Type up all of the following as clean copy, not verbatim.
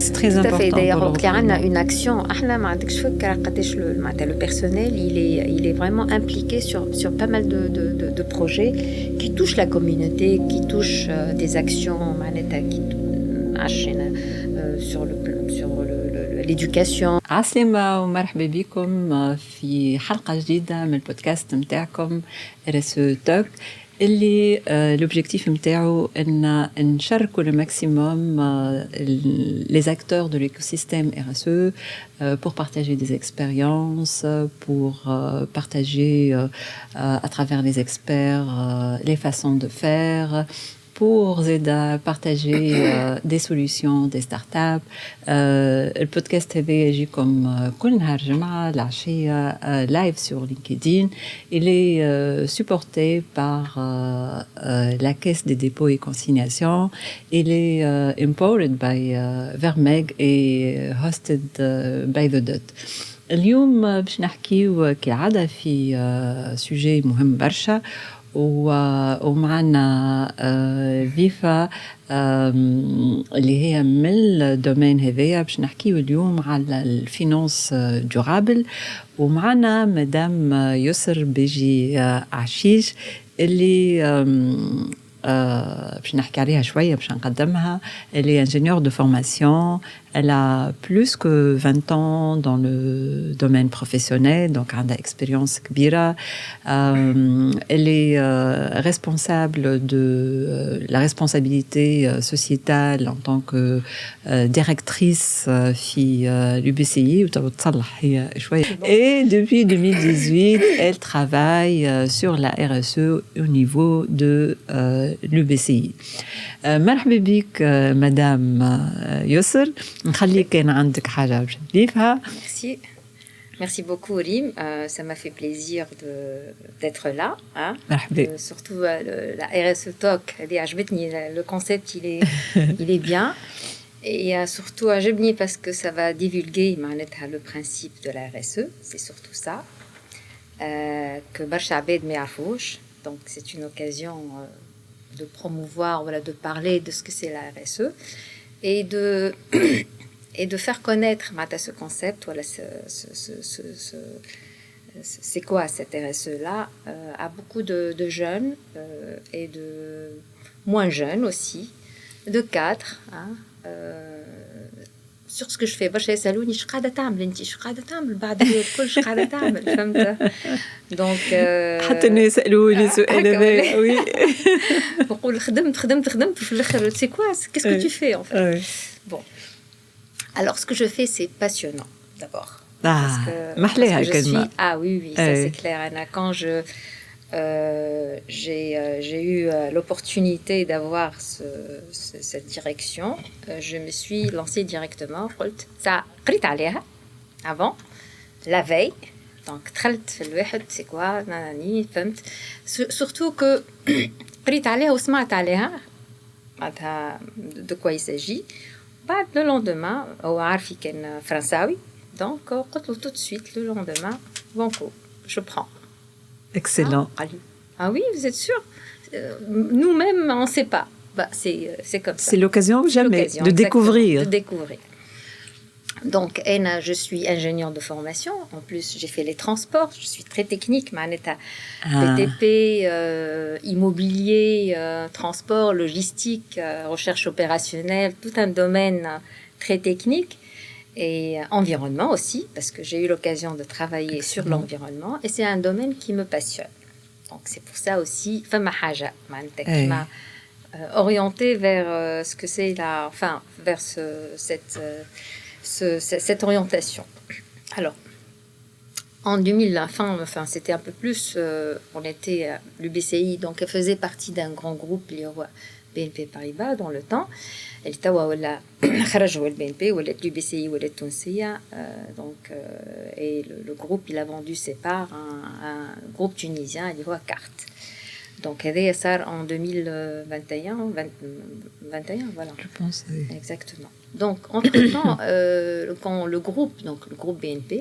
c'est très tout important. Tout à fait. D'ailleurs, il y a une action. Le personnel, il est vraiment impliqué sur pas mal de projets qui touchent la communauté, qui touchent des actions sur l'éducation. عسلامة ومرحبا بكم في حلقة جديدة من البودكاست متاعكم RSE Talk اللي l'objectif متاعو أن نشاركوا le maximum les acteurs de l'écosystème RSE pour partager des expériences, pour partager à travers les experts les façons de faire, pour aider à partager des solutions, des startups. Le podcast est comme كل نهار جمعة العشية live sur LinkedIn. Il est supporté par la Caisse des dépôts et consignations. Il est empowered by Vermeg et hosted by The Dot. اليوم باش نحكيو كعادة في سوجي مهم برشا ومعنا فيفا اللي هي من الدومين هذايا باش نحكيو اليوم على الفينانس دورابل ومعنا مدام يسر بيجي عشيش اللي باش نحكي عليها شوية باش نقدمها. Elle est ingénieure de formation. Elle a plus que 20 ans dans le domaine professionnel, donc elle a une expérience كبيرة. Elle est responsable de la responsabilité sociétale en tant que directrice في l'UBCI. Et depuis 2018, elle travaille sur la RSE au niveau de l'UBCI. مرحبا بك مدام يسر. نخليك كان عندك حاجة باش تضيفها. Merci beaucoup, Rim. Ça m'a fait plaisir d'être là. Hein. Surtout la RSE Talk. Le concept, il est bien. Et surtout, عجبني parce que ça va divulguer le principe de la RSE. C'est surtout ça. Que برشا عباد ما يعرفوش. Donc, c'est une occasion de promouvoir, voilà, de parler de ce que c'est la RSE et de faire connaître ce concept, voilà, c'est quoi cette RSE-là, à beaucoup de jeunes et de moins jeunes aussi, de cadres, hein, sur ce que je fais. باش يسالوني اش قاعده تعمل انت اش قاعده تعمل بعد الكل اش قاعده تعمل فهمت دونك حتى الناس يسالوني سؤال هذا وي نقول خدمت وفي الاخر سي كوا qu'est-ce que tu fais en fait. Bon, alors ce que je fais c'est passionnant d'abord parce que je suis oui ça c'est clair Anna. Quand j'ai eu l'opportunité d'avoir cette direction. Je me suis lancée directement. Ça قريت عليها avant la veille. Donc دخلت في الواحد c'est quoi ناني فهمت surtout que قريت عليها وسمعت عليها معناتها de quoi il s'agit. بعد le lendemain هو عارفي كان فرنساوي donc قلت له tout de suite le lendemain banco je prends. Excellent. Ah oui, vous êtes sûr? Nous-mêmes, on ne sait pas. Bah, c'est comme ça. C'est l'occasion jamais de découvrir. De découvrir. Donc, je suis ingénieure de formation. En plus, j'ai fait les transports. Je suis très technique. BTP, immobilier, transport, logistique, recherche opérationnelle, tout un domaine très technique. Et environnement aussi, parce que j'ai eu l'occasion de travailler sur l'environnement. Et c'est un domaine qui me passionne. Donc, c'est pour ça aussi, femme haja, qui m'a orientée vers ce que c'est vers cette orientation. Alors, en 2020, c'était un peu plus, on était à l'UBCI, donc elle faisait partie d'un grand groupe, BNP Paribas, dans le temps. Elle était خرجوا الBNP ou l'UBCI ou l'Tunisia. Donc, et le groupe, il a vendu ses parts à un groupe tunisien, il est Carte. Donc, هذا صار en 2021, voilà. Je pense, oui. Exactement. Donc, entre-temps, quand le groupe BNP,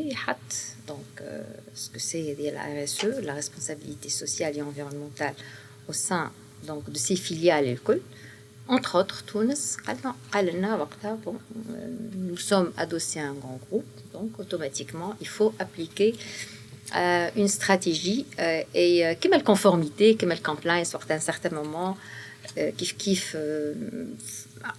donc, ce que c'est la RSE, la responsabilité sociale et environnementale au sein donc, de ses filiales et le col. entre autres, Tunis, nous sommes adossés à un grand groupe, donc automatiquement, il faut appliquer une stratégie et comme la conformité, comme la compliance, à un certain moment, كيف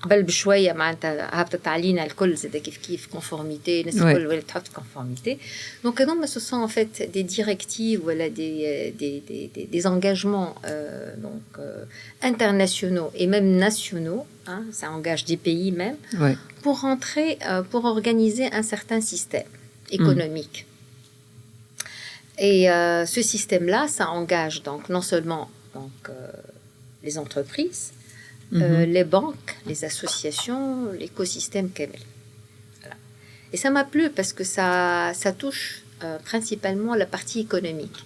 قبل بشويه معناتها هبطت علينا الكل زاد كيف conformité الناس الكل ولات تحط conformité. Donc non, mais ce sont en fait des directives voilà des engagements internationaux et même nationaux, hein, ça engage des pays même, pour rentrer pour organiser un certain système économique. Et ce système-là, ça engage donc non seulement les entreprises, les banques, les associations, l'écosystème Kamel. Voilà. Et ça m'a plu parce que ça touche principalement la partie économique.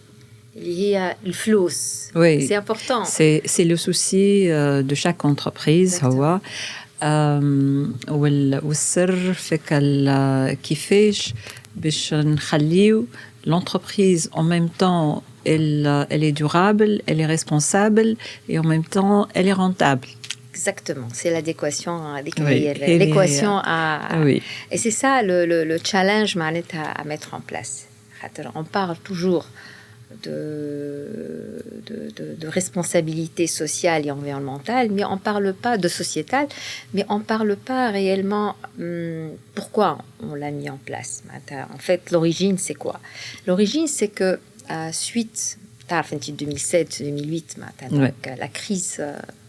Il y a le flous. Oui. C'est important. C'est le souci de chaque entreprise. هو والسر في كيفاش باش نخليو l'entreprise en même temps elle est durable, elle est responsable et en même temps elle est rentable. Exactement, c'est l'adéquation avec l'équation à oui. Et c'est ça le challenge à mettre en place. On parle toujours de responsabilité sociale et environnementale, mais on parle pas de sociétale, mais on parle pas réellement pourquoi on l'a mis en place. En fait, l'origine c'est quoi? L'origine c'est que suite en 2007-2008, donc la crise,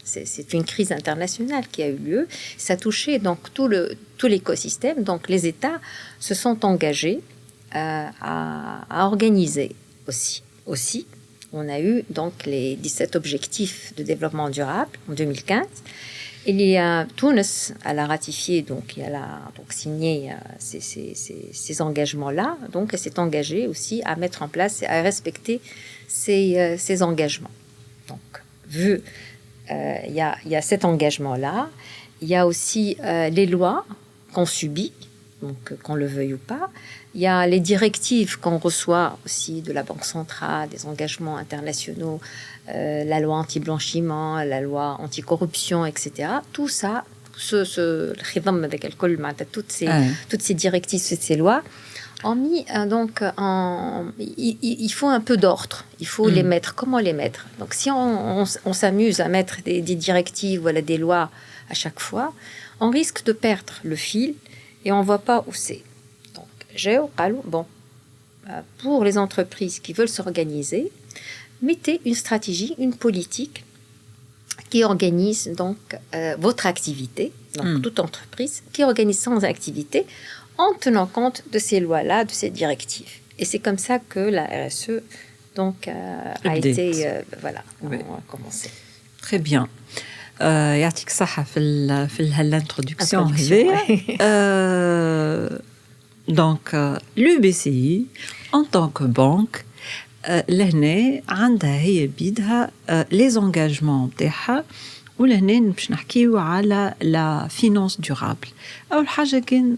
c'est une crise internationale qui a eu lieu. Ça touchait donc tout l'écosystème. Donc les États se sont engagés à organiser aussi. On a eu donc les 17 objectifs de développement durable en 2015. Il y a Tunis, elle a ratifié, donc elle a donc signé ces engagements-là. Donc elle s'est engagée aussi à mettre en place et à respecter ces engagements. Donc vu il y a cet engagement-là, il y a aussi les lois qu'on subit, donc qu'on le veuille ou pas. Il y a les directives qu'on reçoit aussi de la Banque centrale, des engagements internationaux, la loi anti-blanchiment, la loi anti-corruption, etc. Tout ça, toutes ces directives, ces lois, ont mis donc il faut un peu d'ordre. Il faut les mettre. Comment les mettre? Donc si on s'amuse à mettre des directives, voilà, des lois à chaque fois, on risque de perdre le fil et on ne voit pas où c'est. Bon, pour les entreprises qui veulent s'organiser, mettez une stratégie, une politique qui organise donc votre activité, donc toute entreprise qui organise son activité en tenant compte de ces lois-là, de ces directives. Et c'est comme ça que la RSE donc a été on a commencé. Très bien. يعطيك الصحة في l'introduction. Donc, l'UBCI, en tant que banque, لهنا عندها هي بيدها les engagements نتاعها ولهنا باش نحكيو على la finance durable. أول حاجة كان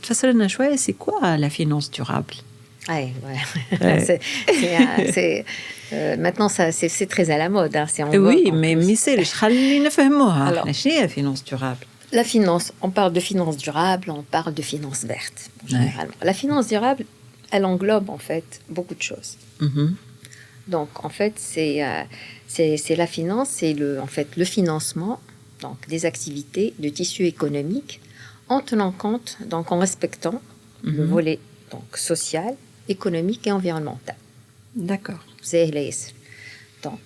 تفسر لنا شوية c'est quoi la finance durable? Maintenant c'est très à la mode, hein, c'est en oui, mais ميسالش خلينا نفهموها. شنو هي finance durable? La finance, on parle de finance durable, on parle de finance verte, généralement. La finance durable, elle englobe en fait beaucoup de choses. Donc en fait, c'est la finance, c'est le financement donc des activités de tissu économique en tenant compte, donc en respectant le volet donc social, économique et environnemental. D'accord. Donc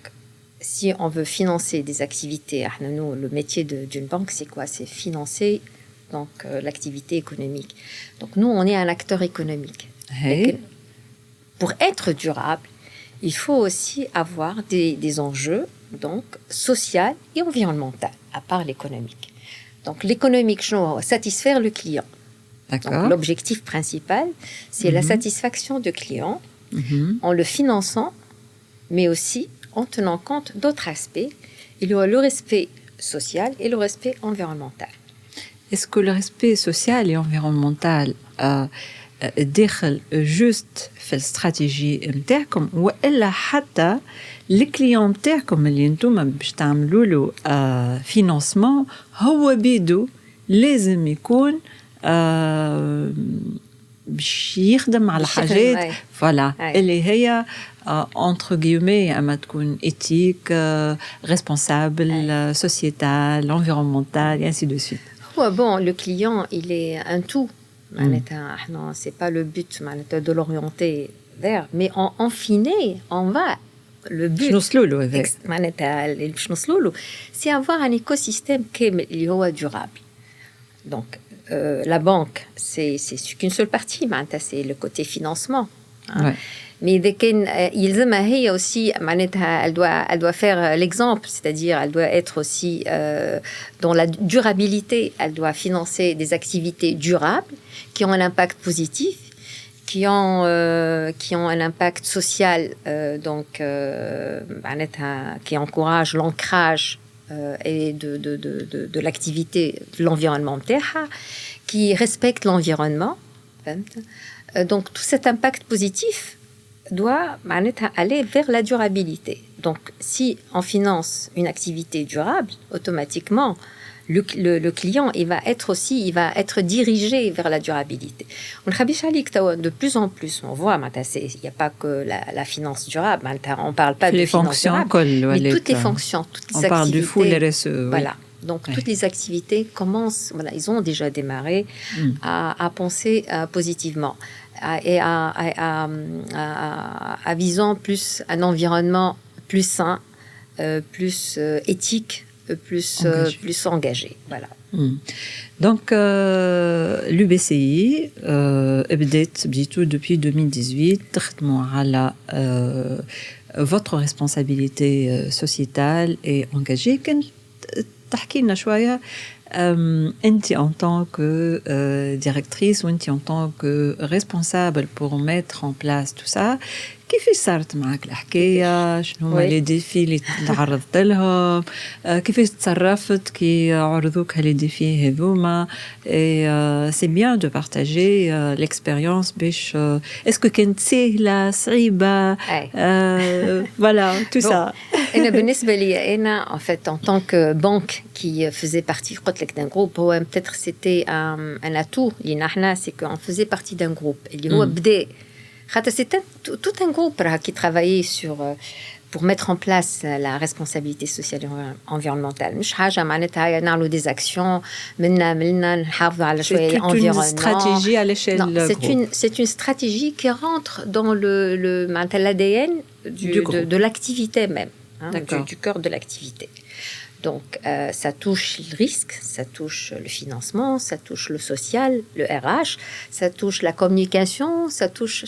si on veut financer des activités, nous, le métier d'une banque, c'est quoi? C'est financer donc l'activité économique. Donc nous, on est un acteur économique. Hey. Pour être durable, il faut aussi avoir des enjeux donc social et environnemental, à part l'économique. Donc l'économique, satisfaire le client. D'accord. Donc, l'objectif principal, c'est la satisfaction du client en le finançant, mais aussi en tenant compte d'autres aspects. Il y a le respect social et le respect environnemental. Est-ce que le respect social et environnemental داخل جوست في الاستراتيجي نتاعكم والا حتى الكليون نتاعكم اللي انتم باش تعملوا له فينانسمون هو بيدو لازم يكون باش يخدم على حاجات فوالا اللي هي entre guillemets اما تكون éthique responsable sociétal environnemental et ainsi de suite. Bon, le client il est un tout. Non, c'est pas le but de l'orienter vers, mais en fine, on va. Le but, c'est avoir un écosystème qui est durable. Donc, la banque, c'est qu'une seule partie, c'est le côté financement. Hein. Ouais. Mais il aussi, elle doit faire l'exemple, c'est-à-dire elle doit être aussi dans la durabilité, elle doit financer des activités durables qui ont un impact positif, qui ont un impact social, donc qui encourage l'ancrage et de l'activité de l'environnement, qui respecte l'environnement. Donc tout cet impact positif doit aller vers la durabilité. Donc si on finance une activité durable, automatiquement le client il va être dirigé vers la durabilité. De plus en plus on voit il n'y a pas que la finance durable, on parle pas de finance durable, mais toutes les fonctions, toutes les activités. On parle du full RSE. Voilà. Donc toutes les activités commencent, ils ont déjà démarré à penser positivement et à visant plus un environnement plus sain, plus éthique, plus engagé. Voilà. Donc l'UBCI بديتوا depuis 2018 تخدموا على votre responsabilité sociétale et engagée. تحكي لنا شوية أنت en tant que directrice ou أنت en tant que responsable pour mettre en place tout ça كيفاش صارت معك الحكاية؟ شنو هما لي ديفي اللي تعرضت لهم؟ كيفاش تصرفت كي عرضوك هالي ديفي هذوما؟ سي بيان دو بارتاجي l'expérience باش اسكو كانت سهلة صعيبة؟ voilà tout ça. أنا بالنسبة لي أنا en fait en tant que banque qui faisait partie قلت لك d'un groupe هو peut-être c'était un atout لينا احنا c'est qu'on faisait partie d'un groupe اللي هو بدأ. C'était tout un groupe qui travaillait pour mettre en place la responsabilité sociale et environnementale. مش حاجة معناتها نعملوا des actions منا نحافظوا على شوية l'environnement. C'est une stratégie à l'échelle groupe. C'est une stratégie qui rentre dans l'ADN de l'activité même, du cœur de l'activité. Donc, ça touche le risque, ça touche le financement, ça touche le social, le RH, ça touche la communication, ça touche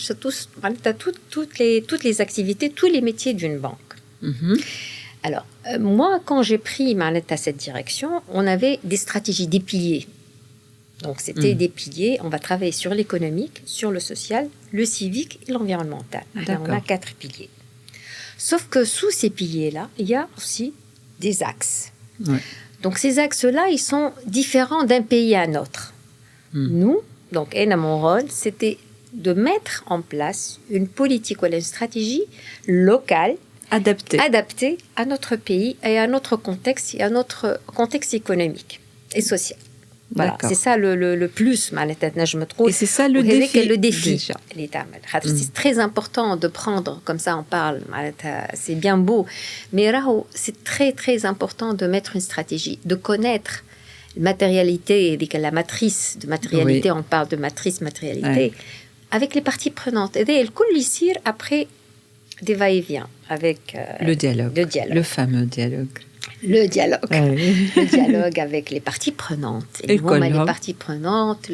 toutes les activités, tous les métiers d'une banque. Alors, moi, quand j'ai pris cette direction, on avait des stratégies, des piliers. Donc, c'était des piliers. On va travailler sur l'économique, sur le social, le civique et l'environnemental. Alors, on a 4 piliers. Sauf que sous ces piliers-là, il y a aussi des axes. Ouais. Donc ces axes-là, ils sont différents d'un pays à un autre. Nous, donc mon rôle, c'était de mettre en place une politique ou une stratégie locale adaptée à notre pays et à notre contexte et à notre contexte économique et social. Voilà, c'est ça le plus, je me trouve. Et c'est ça le défi. C'est très important de prendre, comme ça on parle, c'est bien beau, mais c'est très très important de mettre une stratégie, de connaître la matérialité, la matrice de matérialité, on parle de matrice matérialité, avec les parties prenantes. Et le coulissir après des va-et-vient, avec le dialogue, le fameux dialogue. Le dialogue avec les parties prenantes. Et les parties prenantes,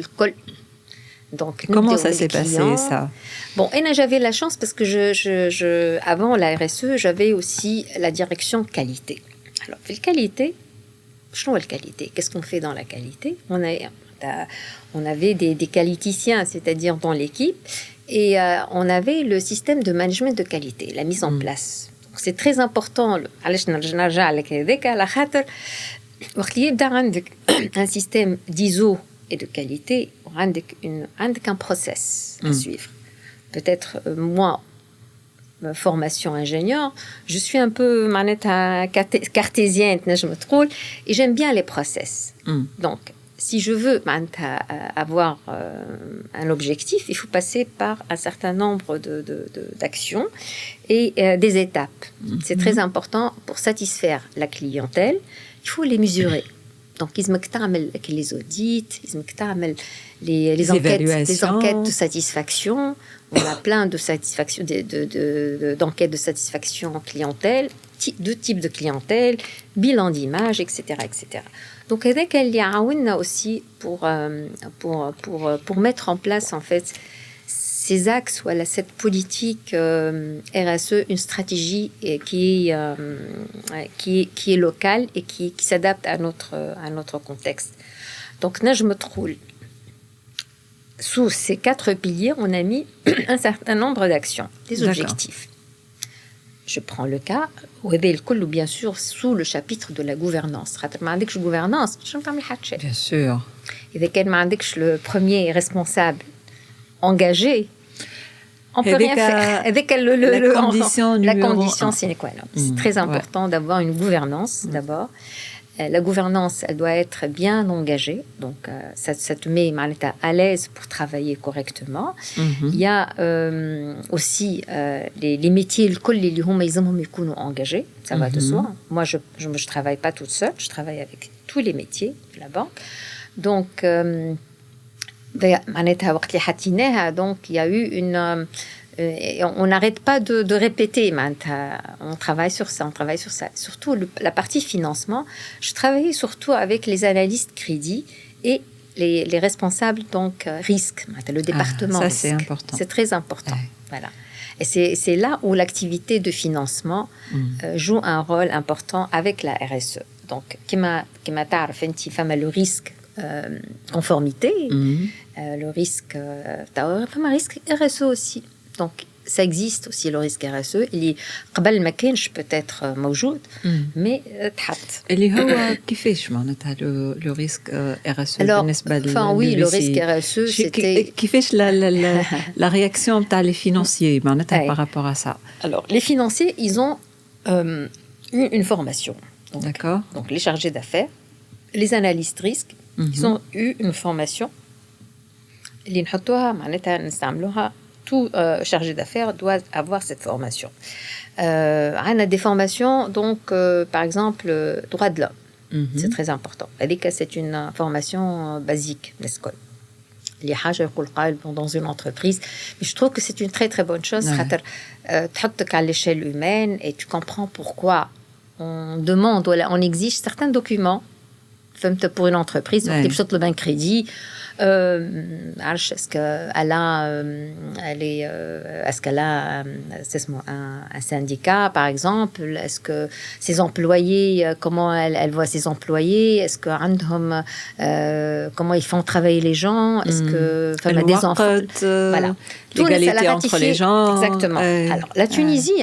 donc comment ça s'est passé ça? Bon, et j'avais la chance parce que avant la RSE, j'avais aussi la direction qualité. Alors, la qualité, qu'est-ce qu'on fait dans la qualité? On avait des qualiticiens, c'est-à-dire dans l'équipe, et on avait le système de management de qualité, la mise en place. C'est très important. Un système d'ISO et de qualité, عندك un process à suivre. Peut-être moi, formation ingénieur, je suis un peu cartésienne, et j'aime bien les process. Donc, si je veux avoir un objectif, il faut passer par un certain nombre d'actions et des étapes. C'est très important pour satisfaire la clientèle. Il faut les mesurer. Donc, ils me les audits, ils me les enquêtes de satisfaction. On a plein de satisfaction, d'enquêtes de satisfaction clientèle, deux types de clientèle, bilan d'image, etc., etc. Donc, avec elle, il y a aussi pour mettre en place, en fait, ces axes, voilà, cette politique RSE, une stratégie qui est locale et qui s'adapte à notre contexte. Donc, là, je me trouve sous ces 4 piliers, on a mis un certain nombre d'actions, des objectifs. Je prends le cas, ou bien sûr, sous le chapitre de la gouvernance. Bien sûr. Et avec elle, le premier responsable engagé, on peut rien faire. Avec la condition sine qua non. C'est très important d'avoir une gouvernance, d'abord. La gouvernance, elle doit être bien engagée, donc ça te met à l'aise pour travailler correctement. Il y a aussi les métiers, ils sont engagés, ça va de soi. Moi, je ne travaille pas toute seule, je travaille avec tous les métiers de la banque. Donc, il y a eu une... on n'arrête pas de répéter, on travaille sur ça. Surtout la partie financement, je travaillais surtout avec les analystes crédit et les responsables, donc risque, le département ça, risque. C'est important. C'est très important, voilà. Et c'est là où l'activité de financement joue un rôle important avec la RSE. Donc, le risque conformité, le risque RSE aussi. Donc, ça existe aussi le risque RSE. Il est قبل ما كانش peut-être موجود, mais تحط. اللي هو كيفاش معناتها le risque RSE بالنسبة oui, le risque RSE, c'était... كيفاش la réaction تاع les financiers معناتها par rapport à ça. Alors, les financiers, ils ont eu une formation. Donc, d'accord. Donc, les chargés d'affaires, les analystes risques, ils ont eu une formation. اللي نحطوها معناتها نستعملوها. Tout chargé d'affaires doit avoir cette formation. On a des formations, donc, par exemple, droit de l'homme. C'est très important. C'est une formation basique, l'école. Dans une entreprise. Mais je trouve que c'est une très, très bonne chose. Tu à l'échelle humaine et tu comprends pourquoi on demande, on exige certains documents pour une entreprise. Donc, tu peux un crédit. Est-ce qu'elle a un syndicat, par exemple? Est-ce que ses employés, comment elle voit ses employés? Est-ce que comment ils font travailler les gens? Est-ce que des enfants? Voilà. L'égalité entre les gens. Exactement. Alors, la Tunisie,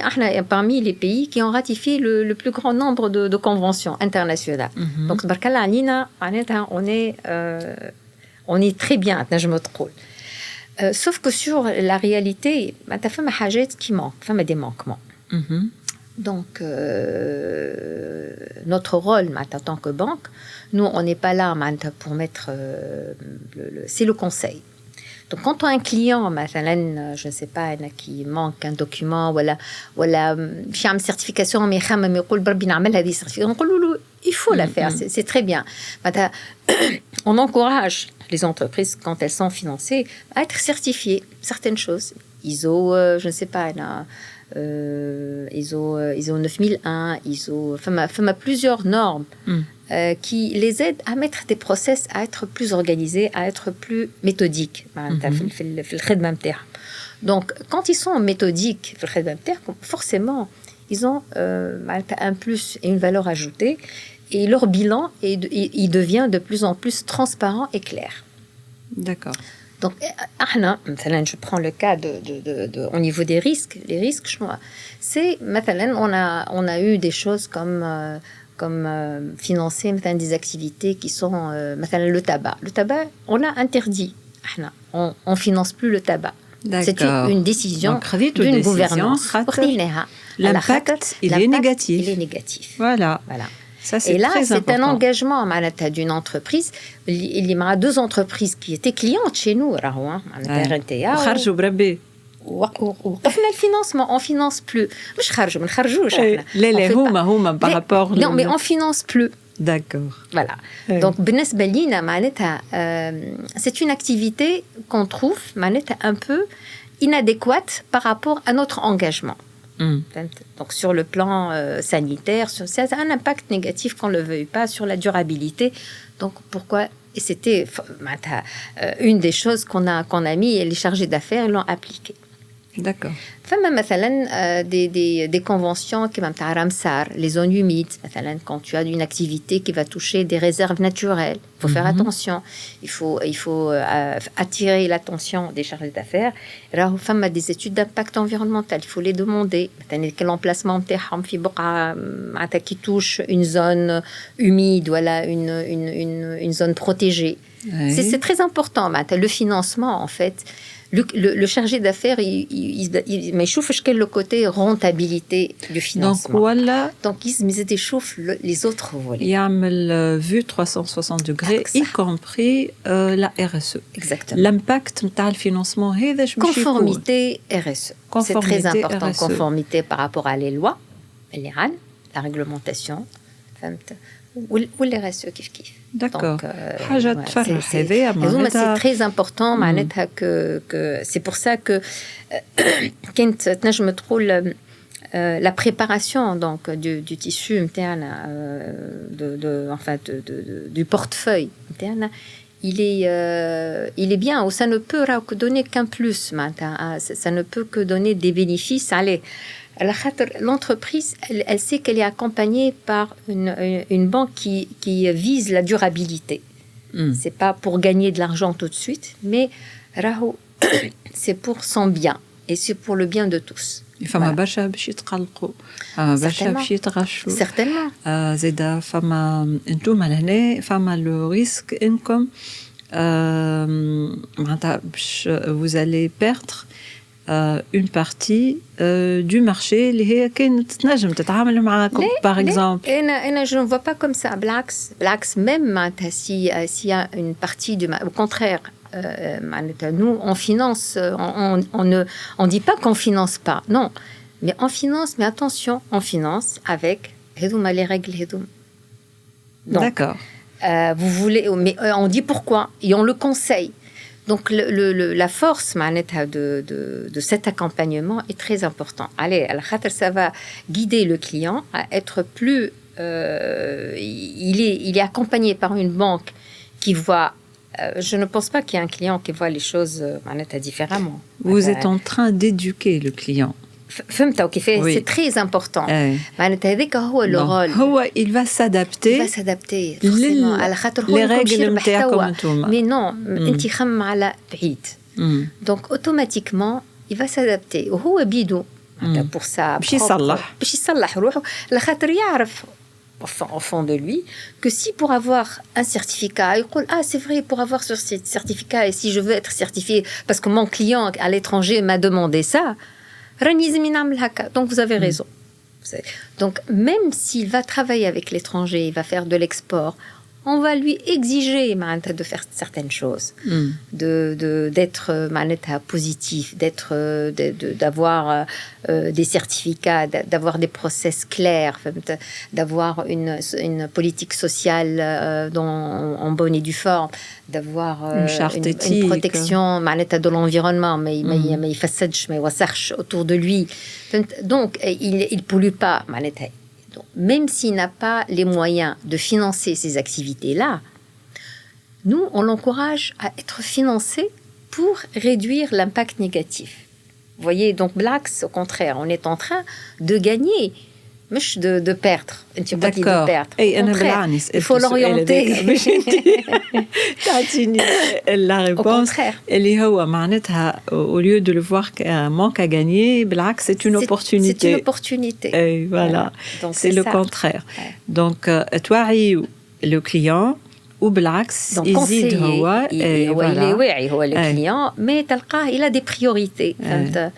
parmi les pays qui ont ratifié le plus grand nombre de conventions internationales. Donc, on est très bien, je me trouve. Sauf que sur la réalité, tu as des manquements. Donc, notre rôle en tant que banque, nous, on n'est pas là pour mettre... c'est le conseil. Donc, quand tu as un client, je ne sais pas, qui manque un document, voilà, une certification, mais il faut la faire, c'est très bien. On encourage les entreprises, quand elles sont financées, à être certifiées, certaines choses. ISO, je ne sais pas, ISO 9001, ISO... Enfin, plusieurs normes qui les aident à mettre des process, à être plus organisés, à être plus méthodiques. Donc, quand ils sont méthodiques, forcément, ils ont un plus et une valeur ajoutée. Et leur bilan, il devient de plus en plus transparent et clair. D'accord. Donc, je prends le cas au niveau des risques. Les risques, c'est, on a eu des choses comme financer des activités qui sont le tabac. Le tabac, on l'a interdit on finance plus le tabac. C'est une décision d'une gouvernance. L'impact, il est négatif. Voilà. Ça, c'est et là, très c'est important. un engagement d'une entreprise. Il y a 2 entreprises qui étaient clientes chez nous. وخرجوا بربي. وقفنا الفinancement, on finance plus. مش خرجوا ما نخرجوش احنا. لا هما par rapport. Non, mais on finance plus. D'accord. Voilà. Donc بالنسبة لينا معناتها c'est une activité qu'on trouve معناتها un peu inadéquate par rapport à notre engagement. Donc sur le plan sanitaire, ça a un impact négatif qu'on ne le veuille pas sur la durabilité. Donc pourquoi? Et c'était une des choses qu'on a mis et les chargés d'affaires l'ont appliqué. D'accord. فما مثلا des conventions qui même Ramsar, les zones humides مثلا quand tu as une activité qui va toucher des réserves naturelles, il faut faire attention, il faut attirer l'attention des chargés d'affaires. راهو فما des études d'impact environnemental, il faut les demander مثلا quel emplacement نتاعهم في بقعة معناتها qui touche une zone humide, voilà, une zone protégée. C'est très important معناتها le financement en fait. Le chargé d'affaires, il chauffe le côté rentabilité du financement. Donc, voilà. Donc, il chauffe les autres volets. Il y a une vue 360 degrés, y compris la RSE. Exactement. L'impact de le financement. Conformité RSE. C'est très important. RSE. Conformité par rapport à les lois, la réglementation. Ou les RSE كيف. D'accord. C'est très important que c'est pour ça que quand je me trouve la préparation donc du tissu interne du portefeuille interne, il est bien, ou ça ne peut donner qu'un plus, ça ne peut que donner des bénéfices. Allez, l'entreprise, elle sait qu'elle est accompagnée par une banque qui vise la durabilité. C'est pas pour gagner de l'argent tout de suite, mais c'est pour son bien et c'est pour le bien de tous. فما برشا باش يتقلقوا، برشا باش يتغشوا. Certainement. زيدا فما انتوما لهنا فما لو ريسك انكم معناتها باش vous allez perdre une partie du marché اللي هي كانت تنجم تتعامل معاكم par exemple. أنا je ne vois pas comme ça. Blacks même s'il y a une partie du au contraire. Nous, on finance, on dit pas qu'on finance pas, non, mais on finance, mais attention, on finance avec les règles. Donc, d'accord. Vous voulez, mais on dit pourquoi et on le conseille. Donc la force de cet accompagnement est très important. Allez, ça va guider le client à être plus. Il est accompagné par une banque qui voit. Je ne pense pas qu'il y ait un client qui voit les choses différemment. Vous êtes en train d'éduquer le client. C'est très important. Le rôle. Il va s'adapter. Les règles mais non, donc automatiquement, il va s'adapter. Pour ça. Au fond de lui, que si pour avoir un certificat, c'est vrai, pour avoir ce certificat, et si je veux être certifié, parce que mon client à l'étranger m'a demandé ça, donc vous avez raison. Donc même s'il va travailler avec l'étranger, il va faire de l'export, on va lui exiger de faire certaines choses, d'être positif, d'avoir des certificats, d'avoir des process clairs, d'avoir une politique sociale en bonne et due forme, d'avoir une protection de l'environnement, mais il fasse autour de lui. Donc il pollue pas. Donc, même s'il n'a pas les moyens de financer ces activités-là, nous, on l'encourage à être financé pour réduire l'impact négatif. Vous voyez, donc Blacks, au contraire, on est en train de gagner, de perdre. D'accord. Il faut l'orienter. La réponse, elle est au lieu de le voir qu'un manque à gagner, c'est une opportunité. C'est une opportunité. Et voilà. Donc, c'est le contraire. Ouais. Donc, toi, le client, وبالعكس Donc, يزيد هو il est واعي هو le client, mais تلقاه il a des priorités. فهمت؟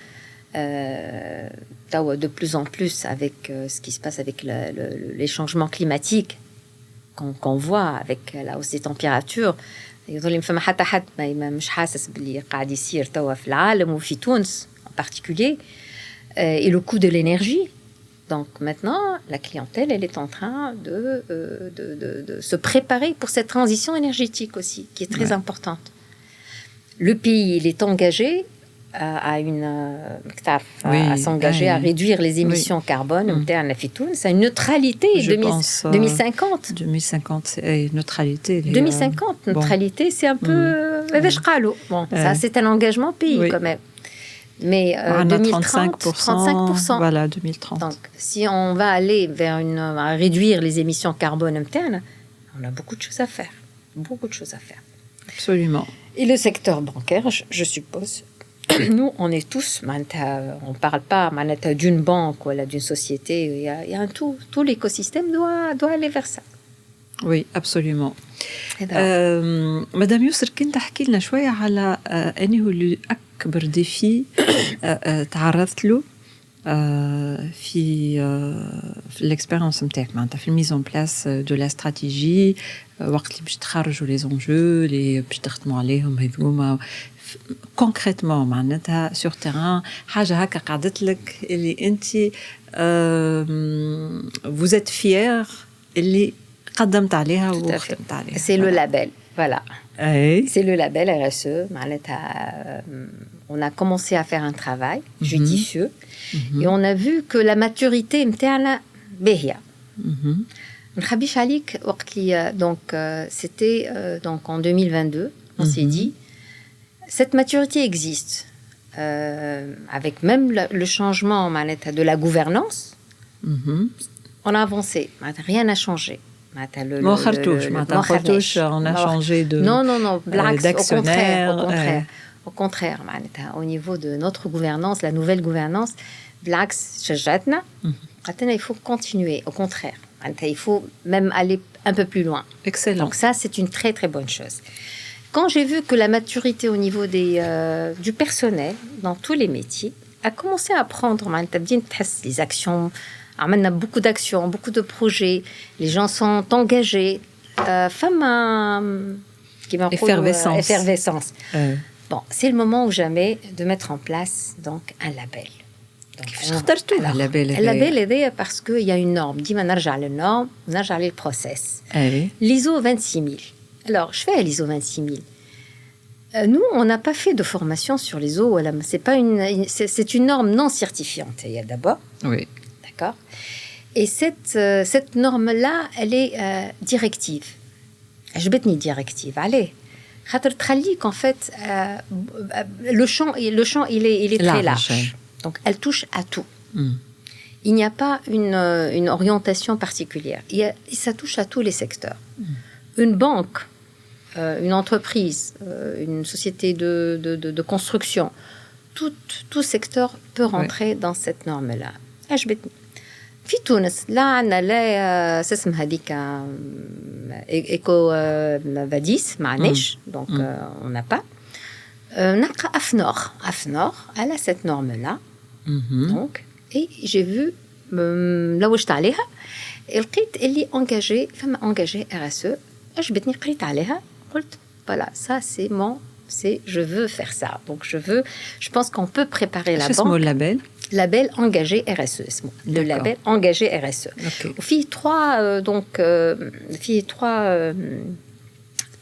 De plus en plus avec ce qui se passe avec les changements climatiques qu'on voit avec la hausse des températures. يظل فما حتى حد مش حاسس باللي قاعد يصير توا في العالم وفي تونس en particulier, et le coût de l'énergie. Donc maintenant, la clientèle, elle est en train de se préparer pour cette transition énergétique aussi, qui est très importante. Le pays, il est engagé à s'engager à réduire les émissions carbone. C'est une neutralité 2050. 2050, neutralité. 2050, neutralité, c'est un peu... Bon, ça, c'est un engagement pays quand même. Mais 2030, 35%. Voilà, 2030. Donc, si on va aller vers à réduire les émissions carbone internes, on a beaucoup de choses à faire. Beaucoup de choses à faire. Absolument. Et le secteur bancaire, je suppose, nous, on est tous, on ne parle pas d'une banque ou d'une société, il y a un tout. Tout l'écosystème doit aller vers ça. Oui, absolument. Madame Yousr, كنت تحكي لنا شوية على أنه اللي أكبر ديفي تعرضت له في الاكسبيرينس نتاعك معناتها في الميز اون بلاس دو لا استراتيجي وقت اللي باش تخرجوا لي زونجو اللي باش تخدموا عليهم هذوما كونكريتمون معناتها سور تيران حاجه هكا قعدت لك اللي انت vous êtes fier اللي قدمت عليها وخدمت عليها. C'est le label, voilà. Hey. C'est le label RSE. On a commencé à faire un travail judicieux et on a vu que la maturité متاعنا باهية. ما نخبيش عليك وقت اللي donc c'était donc en 2022 on s'est dit cette maturité existe avec même le changement de la gouvernance. On a avancé, rien n'a changé. On a changé de d'actionnaire. Au contraire, au niveau de notre gouvernance, la nouvelle gouvernance, il faut continuer. Au contraire, il faut même aller un peu plus loin. Excellent. Donc ça, c'est une très très bonne chose. Quand j'ai vu que la maturité au niveau du personnel, dans tous les métiers, a commencé à prendre les actions. On a beaucoup d'actions, beaucoup de projets. Les gens sont engagés. Effervescence. Bon, c'est le moment ou jamais de mettre en place donc un label. Donc, un label parce qu'il y a une norme. Dis-moi, نرجع للnorme, نرجع للprocess. L'ISO 26000. Alors, je fais l'ISO 26000. Nous, on n'a pas fait de formation sur l'ISO. C'est une norme non certifiante, d'abord. Oui. D'accord. Et cette norme-là, elle est directive. Je vais tenir directive. Allez. En fait, le champ, il est très large. Donc, elle touche à tout. Il n'y a pas une orientation particulière. Ça touche à tous les secteurs. Une banque, une entreprise, une société de construction, tout secteur peut rentrer dans cette norme-là. في تونس لا عندنا لا اسمها هذيك ايكو فاديس معناش دونك اون نا با نلقى افنور على سيت نورم لا دونك اي جي فو لوجت عليها لقيت اللي انجاجي فما انجاجي ار اس او عجبتني قريت عليها قلت فوالا سا سي مون c'est je veux faire ça. Donc je pense qu'on peut préparer la banque. Le label label engagé RSE. Le label engagé RSE. Okay.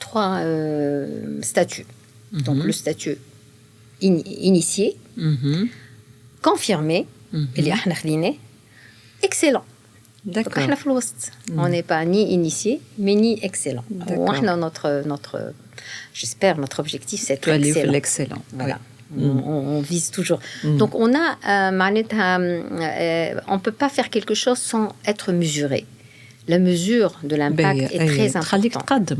Trois statuts. Donc le statut initié, confirmé, excellent. D'accord. On n'est pas ni initié, mais ni excellent. J'espère, notre objectif, c'est être excellent. L'excellent. Voilà. Oui. On vise toujours. Donc, on ne peut pas faire quelque chose sans être mesuré. La mesure de l'impact est très importante.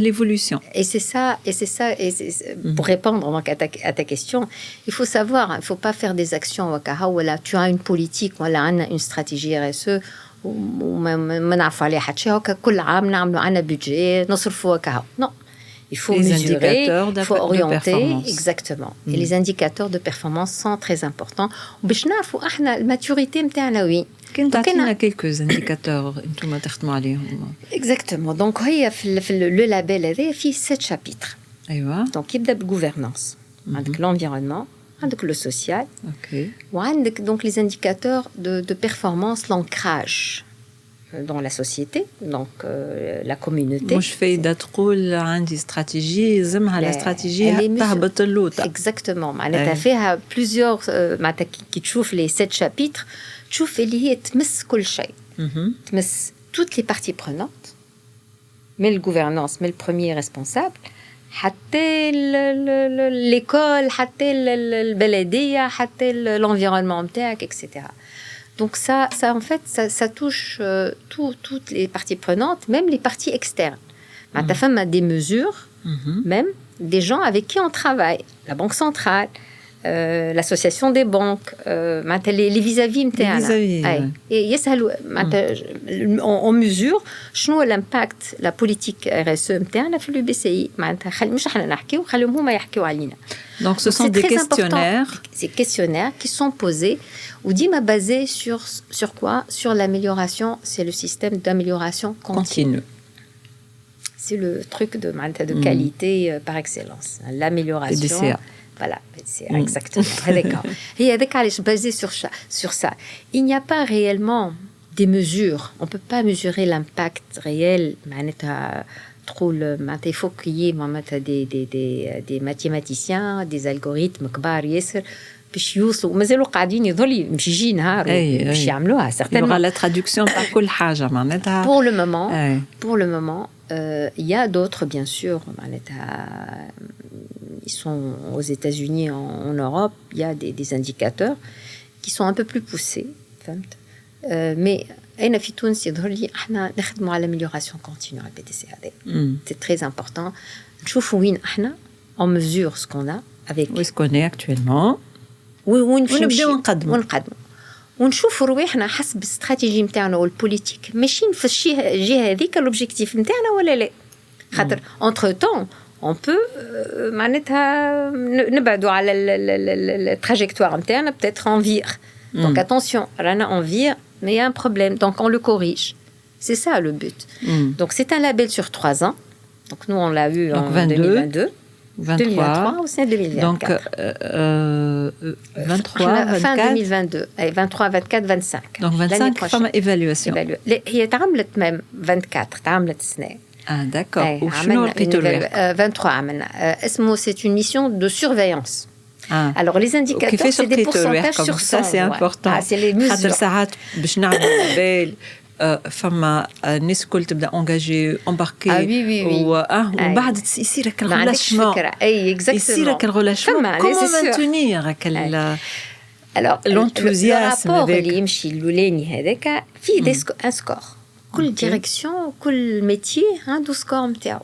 L'évolution. Et c'est ça. Pour répondre donc, à ta question, il faut savoir, il ne faut pas faire des actions. Tu as une politique, une stratégie RSE. وما نعرفوا عليه حتى شيء هكا كل عام نعملوا عنا بودجي نصرفوا هكا non il faut les mesurer indicateurs il faut orienter exactement et les indicateurs de performance sont très importants باش نعرفوا احنا الماتوريتي نتاعنا وين كنت تعطينا quelques indicateurs انتم تخدموا عليهم exactement donc هي في le label هذا فيه 7 chapitres ايوه donc يبدا بالgouvernance عندك l'environnement عندك le social اوكي وعندك donc les indicateurs de performance l'ancrage dans la société donc la communauté مش فايدة تقول عندي استراتيجية لازمها لا استراتيجية تهبط اللوطة exactement معناتها فيها plusieurs معناتها كي تشوف les 7 chapitres تشوف اللي هي تمس كل شيء تمس toutes les parties prenantes mais le gouvernance mais le premier responsable حتى l'école حتى البلدية حتى l'environnement نتاعك etc. Donc ça en fait, ça touche toutes les parties prenantes, même les parties externes. معناتها فما des mesures, même des gens avec qui on travaille. La Banque centrale, l'association des banques, معناتها les vis-à-vis نتاعنا. يسهلوا معناتها on mesure شنو l'impact la politique RSE نتاعنا في le BCI. معناتها مش احنا نحكيو خليهم هما يحكيو علينا. Donc ce sont des questionnaires. Ces questionnaires qui sont posés ou dima basés sur quoi? Sur l'amélioration, c'est le système d'amélioration continue. C'est le truc de qualité par excellence. L'amélioration. PDCA. Voilà, c'est exactement. D'accord. Et avec basé sur ça. Il n'y a pas réellement des mesures. On ne peut pas mesurer l'impact réel. Il faut qu'il y ait des mathématiciens, des algorithmes كبار ياسر باش يوصلوا ومازالوا قاعدين يظل مش يجي نهار باش يعملوها certainement. La traduction par كل حاجة معناتها. Pour le moment, il y a d'autres bien sûr. Ils sont aux États-Unis, en Europe, il y a des indicateurs qui sont un peu plus poussés. Mais أنا في تونس يظهر لي احنا نخدموا على l'amélioration continue على الBDC هذا. C'est très important. نشوفوا وين احنا on mesure ce qu'on a avec où est-ce qu'on est actuellement ونبداو نقدموا ونشوفوا رواحنا حسب الاستراتيجي نتاعنا والبوليتيك ماشيين في الجهه هذيك الاوبجيكتيف نتاعنا ولا لا خاطر entre temps on peut معناتها نبعدوا على التراجيكتوار نتاعنا peut-être en vire donc attention رانا en vire mais il y a un problème donc on le corrige c'est ça le but donc c'est un label sur 3 ans donc nous on l'a eu en 2022 2023 ou c'est 2024 donc 23 fin 2022 23 24 25 donc 25 فما évaluation هي تعملت même 24 تعملت السنه d'accord وشنو لقيتوا 23 عملنا اسمه c'est une mission de surveillance. Alors les indicateurs c'est des pourcentages sur 100 ça c'est important c'est les mesures خاطر ساعات باش نعملوا بال فما الناس الكل تبدا انجاجي امباركي وبعد يصير هكا الريلاشمون اي اكزاكتومون يصير هكا الريلاشمون كومون مانتونير هكا l'enthousiasme اللي يمشي الاولاني هذاك فيه ان سكور كل ديريكسيون كل ميتير عنده سكور نتاعو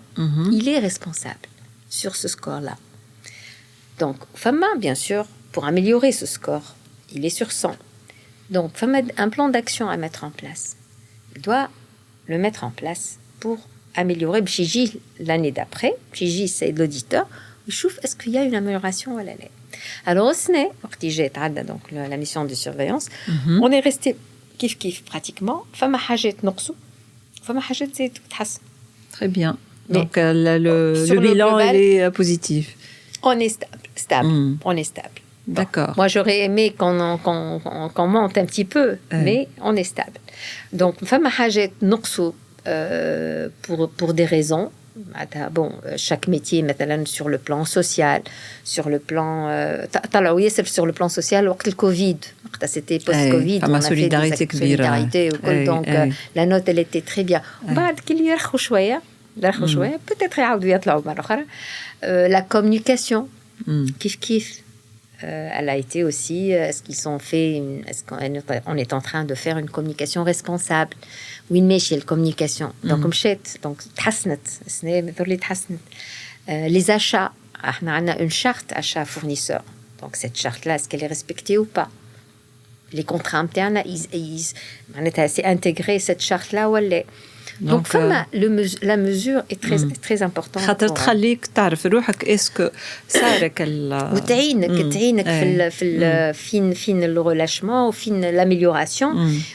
il est responsable sur ce score là donc فما bien sûr pour améliorer ce score il est sur 100 donc فما un plan d'action à mettre en place. Il doit le mettre en place pour améliorer. Bchiji l'année d'après, Bchiji c'est l'auditeur. Chouf, est-ce qu'il y a une amélioration ou la Alors au SNE, donc la mission de surveillance, on est resté kif pratiquement. Fama hajet noqsou, fama hajet c'est تحسن. Très bien. Donc le bilan il est positif. On est stable. On est stable. D'accord. Moi, j'aurais aimé qu'on monte un petit peu, mais on est stable. Donc, فما حاجات نقصوا pour des raisons. Bon, chaque métier, مثلا sur le plan social, sur le plan طلعوا ياسر sur le plan social وقت الكوفيد. C'était post-Covid. On a fait des solidarité. Donc, la note, elle était très bien. بعد كل يرخوا شوية peut-être يعاودوا يطلعوا مرة أخرى. La communication. كيف. Elle a été aussi, est-ce qu'ils ont fait, on est en train de faire une communication responsable. Oui, mais chez la communication. Donc, donc, les achats, on a une charte achat fournisseur. Donc, cette charte-là, est-ce qu'elle est respectée ou pas? les contrats internes, c'est intégré cette charte-là ou elle donc la mesure est très importante. خاطر تخليك تعرف روحك اسكو صارك وتعينك فين le relâchement وفين l'amélioration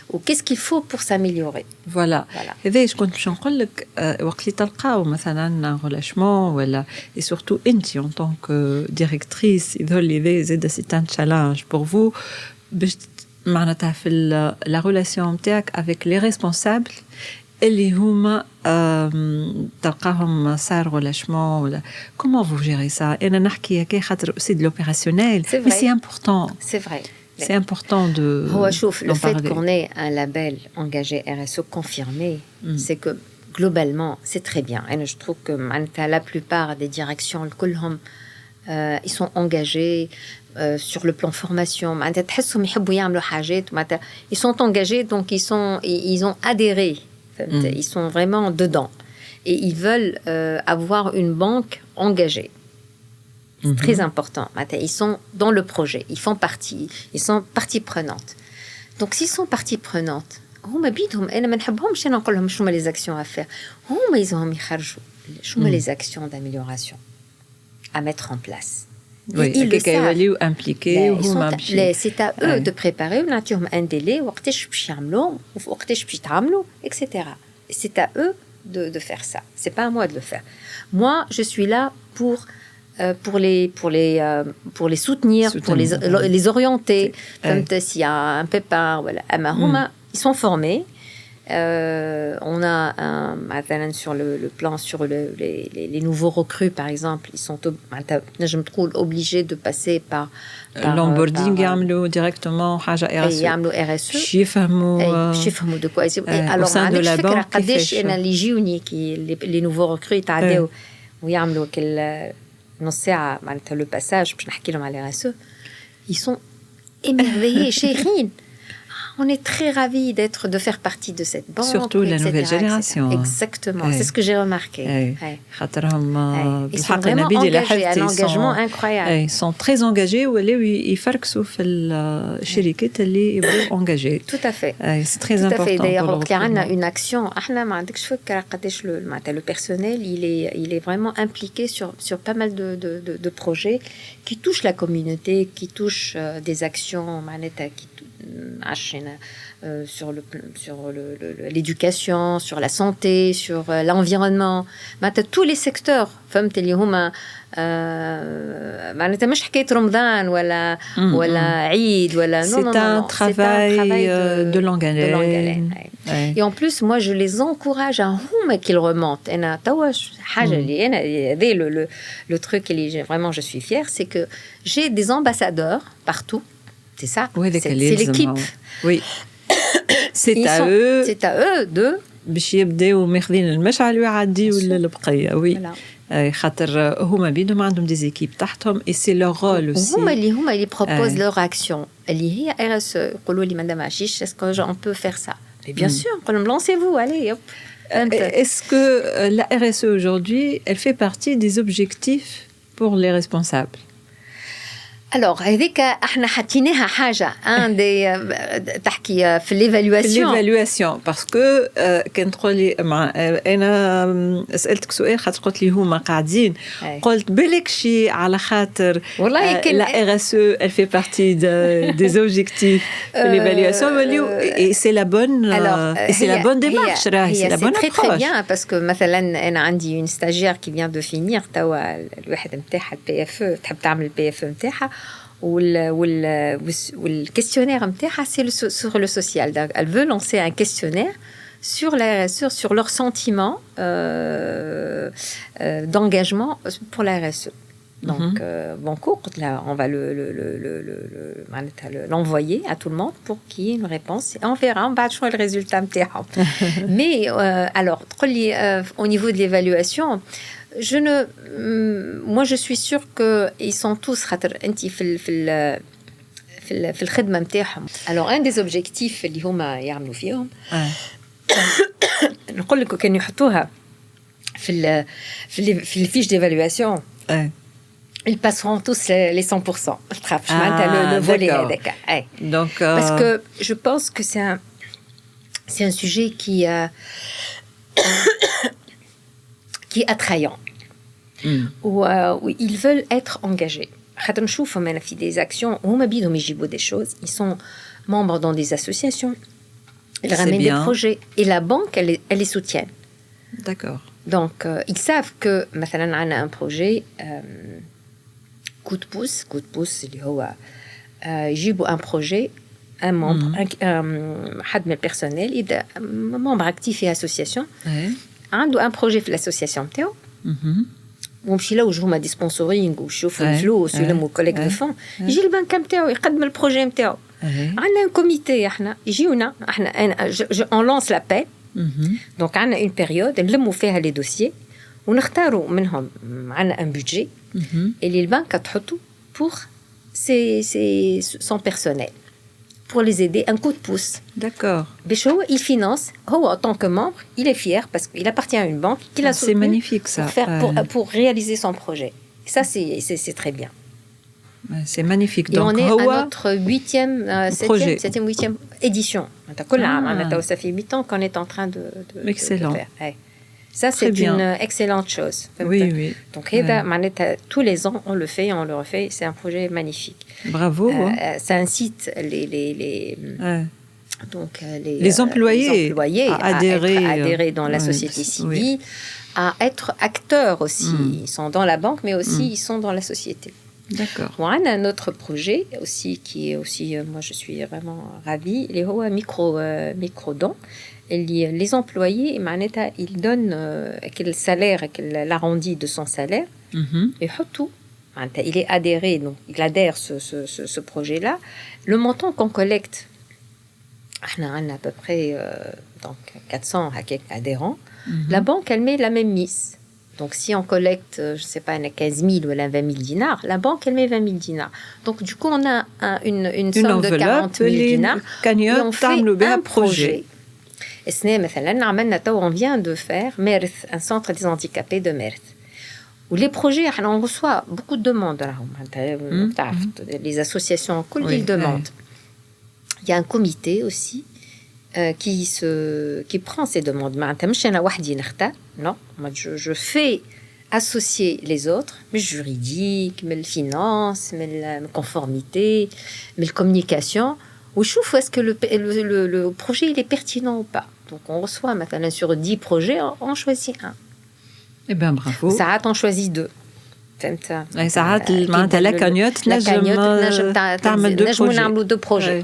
وqu'est-ce qu'il faut pour s'améliorer. Voilà. هذا ايش كنت باش نقول لك وقت اللي تلقاو مثلا relâchement ولا et surtout انت en tant que directrice يظهر لي ذا زاد c'est un challenge pour vous باش معناتها في la relation نتاعك avec les responsables اللي هما تلقاهم صار relâchement ولا comment vous gérez ça أنا نحكي هكا خاطر aussi de l'opérationnel mais c'est important c'est important de هو شوف le fait qu'on ait un label engagé RSE confirmé c'est que globalement c'est très bien et je trouve que la plupart des directions كلهم ils sont engagés sur le plan formation تحسهم يحبوا يعملوا حاجات ils sont engagés donc ils ont adhéré. Ils sont vraiment dedans et ils veulent avoir une banque engagée. C'est très important. Ils sont dans le projet, ils font partie, ils sont partie prenante. Donc s'ils sont partie prenante, هما بيدهم أنا ما نحبهمش أنا نقول لهم شو ما les actions à faire. هما يزهم يخرجوا شو ما les actions d'amélioration à mettre en place. Oui, ils le savent. C'est à eux de préparer ونعطيهم un délai وقتاش باش يعملوا وقتاش باش يتعاملوا etc. C'est à eux de faire ça. C'est pas à moi de le faire. Moi, je suis là pour les soutenir, pour les orienter. Comme s'il y a un pépin, voilà. Ils sont formés. On a sur le plan sur les nouveaux recrues par exemple ils sont je me trouve obligés de passer par l'onboarding يعملوا directement حاجة RSE يعملوا RSE يفهموا de quoi alors au sein de la banque قداش انا اللي يجوني les nouveaux recrues يتعداو ويعملوا كل نص ساعة معناتها le passage باش نحكي لهم على RSE ils sont émerveillés شايخين. On est très ravis de faire partie de cette banque. Surtout la nouvelle génération. Exactement, c'est ce que j'ai remarqué. Ils sont vraiment engagés, un engagement incroyable. Ils sont très engagés ولاو يفركسوا في الشركات اللي يبقوا engagés. Tout à fait. C'est très important. D'ailleurs, وقت عندنا une action, احنا ما عندكش فكرة قداش le personnel, il est vraiment impliqué sur pas mal de projets qui touchent la communauté, qui touchent des actions sur l'éducation, sur la santé, sur l'environnement. Tous les secteurs. فهمت اللي هما معناتها مش حكاية رمضان ولا عيد ولا c'est un travail de longue haleine. Et en plus, moi, je les encourage à هما qu'ils remontent. أنا توا حاجة اللي أنا le truc اللي vraiment je suis fière, c'est que j'ai des ambassadeurs partout. C'est ça, c'est l'équipe. Oui. C'est à eux de باش يبداو ماخذين المشعل ويعديوا للبقيه. وي خاطر هما بيدهم عندهم دي زيكيب تحتهم et c'est leur rôle aussi. هما اللي proposent leur action اللي هي RSE. يقولوا لي مدام عشيش est-ce que on peut faire ça? Et bien sûr, نقول لهم lancez-vous, allez hop. Est-ce que la RSE aujourd'hui, elle fait partie des objectifs pour les responsables? Alors, هذيك احنا حطيناها حاجه عندي تحكي في l'évaluation parce que كنت تقولي مع انا سالتك سؤال خاطر قلت لي هما قاعدين قلت بالك شي على خاطر la RSE elle fait partie des objectifs de l'évaluation et c'est la bonne démarche c'est la bonne approche. C'est très bien parce que مثلا انا عندي une stagiaire qui vient de finir توا الواحد نتاعها الPFE تحب تعمل الPFE نتاعها والquestionnaire نتاعها c'est sur le social. Elle veut lancer un questionnaire sur la RSE, sur leur sentiment d'engagement pour la RSE. Donc Banco, on va l'envoyer à tout le monde pour qu'il y ait une réponse et on verra on va choisir le résultat نتاعهم. Mais alors au niveau de l'évaluation, moi je suis sûre que ils sont tous خاطر انت في الخدمه نتاعهم. Alors un des objectifs اللي هما يعملوا فيهم نقول لك كانوا يحطوها في الفيش ديفالواسيون ils passeront tous les 100%. Le volet avec. Donc, parce que je pense que c'est un sujet qui est attrayant. Où ils veulent être engagés. خاطر نشوفهم أنا في des actions هما بيدهم يجيبوا des choses. Ils sont membres dans des associations. Ils ramènent des projets. Et la banque, elle les soutient. D'accord. Donc, ils savent que, مثلا عنا un projet coup de pouce اللي هو يجيبوا un projet, un membre, حد من البيرسونيل يبدا membre actif في association. عنده un projet في l'association نتاعو. ومشي له وجههم دي سبونسورينغ ويشوفوا الفلوس ويلموا كوليك دو فون يجي البنك نتاعو يقدم البروجي نتاعو. عندنا كوميتي احنا يجيونا احنا اون لانس لابيل. دونك عندنا اون بيريود نلموا فيها لي دوسيي ونختاروا منهم عندنا ان بودجي اللي البنك تحطه بور سون بيرسونيل pour les aider, un coup de pouce. D'accord. Il finance, en tant que membre, il est fier parce qu'il appartient à une banque qui l'a soutenu. C'est magnifique ça. Pour réaliser son projet. Et ça, c'est très bien. C'est magnifique. Et donc, on est à notre 8e édition. Ça fait 8 ans qu'on est en train de faire. Ça, c'est une excellente chose. Oui. Donc, tous les ans, on le fait, on le refait. C'est un projet magnifique. Bravo. Ça incite les employés à adhérer dans la société civile, à être acteurs aussi. Ils sont dans la banque, mais aussi ils sont dans la société. D'accord. On a un autre projet aussi qui est aussi, moi je suis vraiment ravie, les micro-dons. Les employés, ils donnent quel salaire, l'arrondi de son salaire, et tout. Il est adhéré, donc il adhère ce projet-là. Le montant qu'on collecte, on a à peu près donc 400 adhérents. La banque, elle met la même mise. Donc, si on collecte, je ne sais pas, 15 000 ou 20 000 dinars, la banque, elle met 20 000 dinars. Donc, du coup, on a une somme de 40 000 dinars et on fait un projet. Et on vient de faire un centre des handicapés de Merth. Où les projets, on reçoit beaucoup de demandes. Les associations, ils demandent. Il y a un comité aussi qui prend ces demandes. Non, moi je fais associer les autres, mais le juridique, mais le finance, mais la conformité, mais la communication. Où je trouve est-ce que le projet il est pertinent ou pas. Donc on reçoit maintenant sur 10 projets, on choisit un. Eh bien bravo. Ça on choisit 2. ساعات معناتها لا كانيوت نجم تعمل deux projets.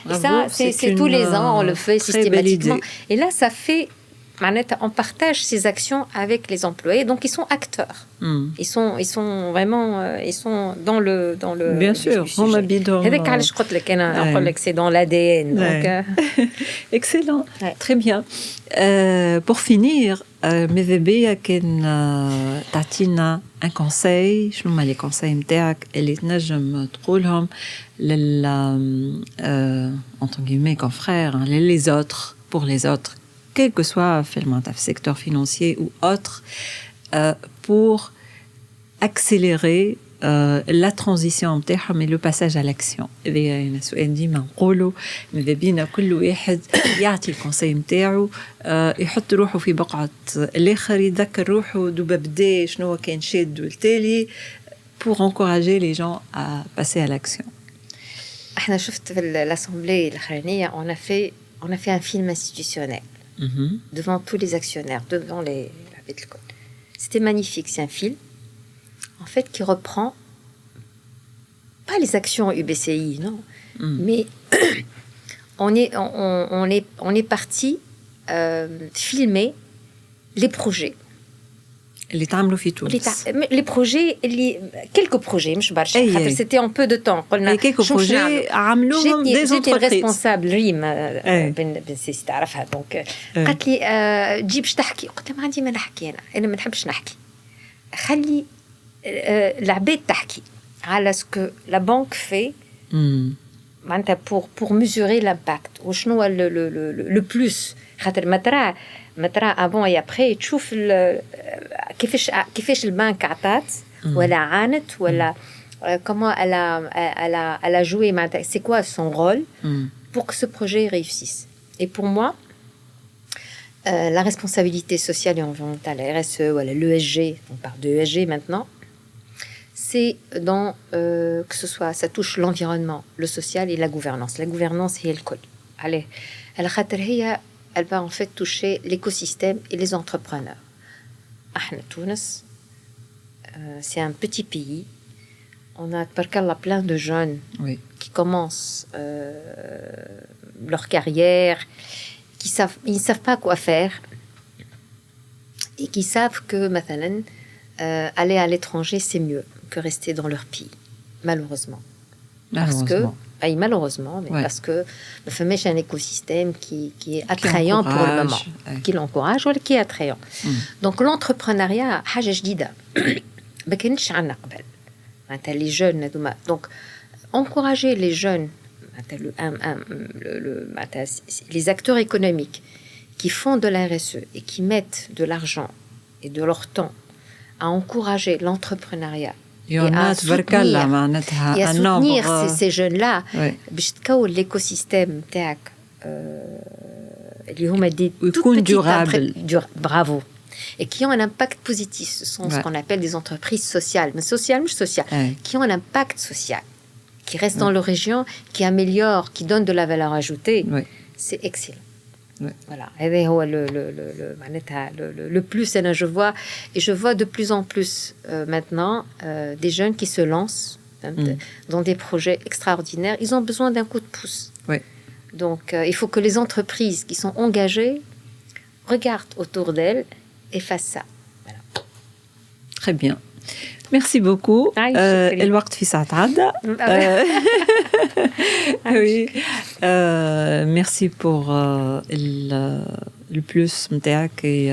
Et ça, c'est tous les ans, on le fait systématiquement. Et là, ça fait... On partage ces actions avec les employés, donc ils sont acteurs. Ils sont vraiment dans le bien sûr, c'est dans l'ADN. Excellent, très bien. Pour finir, ماذا كان تعطينا un conseil, شنو هما les conseils نتاعك اللي تنجم تقولهم entre guillemets confrères, les autres, pour les autres, quel que soit le secteur financier ou autre, pour accélérer la transition نتاعهم et le passage à l'action. هذا سؤال ديما نقولوا ماذا بينا كل واحد يعطي الكونساي نتاعو يحط روحه في بقعة الآخر يذكر روحه دوبا بدا شنو كان شاد والتالي pour encourager les gens à passer à l'action. احنا شفت في l'assemblée الأخرانية on a fait un film institutionnel devant tous les actionnaires, devant la Betcon. C'était magnifique, c'est un film en fait qui reprend pas les actions UBCI, non, mais on est parti filmer les projets. اللي تعملوا في تونس. Les projets, quelques projets, مش برشا. C'était en peu de temps. قلنا quelques projets عملوهم des entreprises. J'étais responsable ريم بن سيسي تعرفها دونك قالت لي تجي باش تحكي قلت لها ما عندي ما نحكي أنا ما نحبش نحكي خلي العباد تحكي على ce que la banque fait معناتها pour mesurer l'impact وشنو le plus خاطر ما ترى avant et après تشوف كيفاش البنك عطات ولا عانت ولا comment elle a joué, c'est quoi son rôle pour que ce projet réussisse. Et pour moi, la responsabilité sociale et environnementale, la RSE, voilà, l'ESG, on parle de ESG maintenant, c'est dans que ce soit, ça touche l'environnement, le social et la gouvernance. La gouvernance, c'est le col. Allez, elle va en fait toucher l'écosystème et les entrepreneurs. Tunis, c'est un petit pays. On a plein de jeunes qui commencent leur carrière, ils ne savent pas quoi faire et qui savent que, مثلا, aller à l'étranger, c'est mieux que rester dans leur pays, malheureusement. Malheureusement, mais parce que c'est un écosystème qui est attrayant pour le moment, qui l'encourage ou qui est attrayant. Donc l'entrepreneuriat, حاجة جديدة ما كانتش عندنا قبل. Les jeunes, donc encourager les jeunes, les acteurs économiques qui font de la RSE et qui mettent de l'argent et de leur temps à encourager l'entrepreneuriat et à soutenir ces jeunes-là, l'écosystème اللي هما des toutes petites bravo, et qui ont un impact positif. Ce sont ce qu'on appelle des entreprises sociales, mais sociales, qui ont un impact social, qui restent dans leur région, qui améliorent, qui donnent de la valeur ajoutée. C'est excellent. Voilà. Et le plus, je vois de plus en plus maintenant des jeunes qui se lancent dans des projets extraordinaires. Ils ont besoin d'un coup de pouce. Donc, il faut que les entreprises qui sont engagées regardent autour d'elles et fassent ça. Voilà. Très bien. Merci beaucoup. الوقت في ساعة عدى. Oui. Merci pour le plus نتاعك et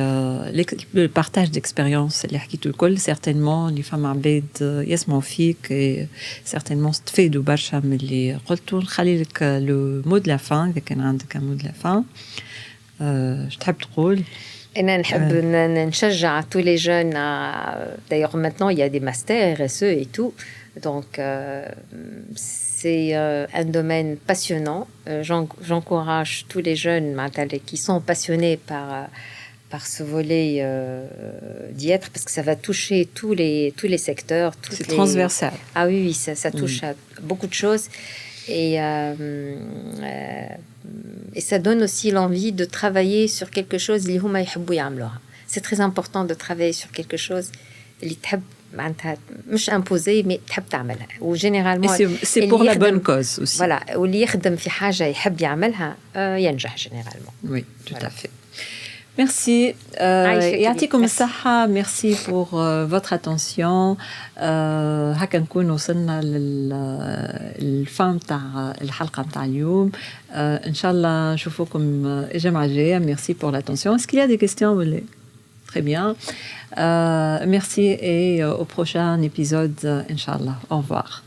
le partage d'expérience اللي حكيتوا الكل. Certainement les femmes عباد يسمعوا فيك et certainement استفادوا برشا من اللي قلتوا. نخلي لك le mot de la fin إذا كان عندك un mot de la fin. شو تحب تقول؟ أنا نحب نشجع tous les jeunes d'ailleurs maintenant il y a des masters RSE et tout, donc c'est un domaine passionnant. J'encourage tous les jeunes qui sont passionnés par ce volet d'y être, parce que ça va toucher tous les secteurs. C'est transversal. Ah oui, ça touche à beaucoup de choses. Et ça donne aussi l'envie de travailler sur quelque chose اللي هما يحبوا يعملوها. C'est très important de travailler sur quelque chose اللي تحب معناتها مش imposé mais تحب تعملها. وجينيرالمون c'est pour la bonne cause aussi. Voilà, واللي يخدم في حاجة يحب يعملها ينجح généralement. Oui, tout à fait. Merci. يعطيكم الصحة. Merci pour votre attention. هكا نكون وصلنا للفان تاع الحلقة تاع اليوم. إن شاء الله نشوفكم الجمعة الجاية. Merci pour l'attention. Est-ce qu'il y a des questions? Très bien. Merci et au prochain épisode, Inch'Allah. Au revoir.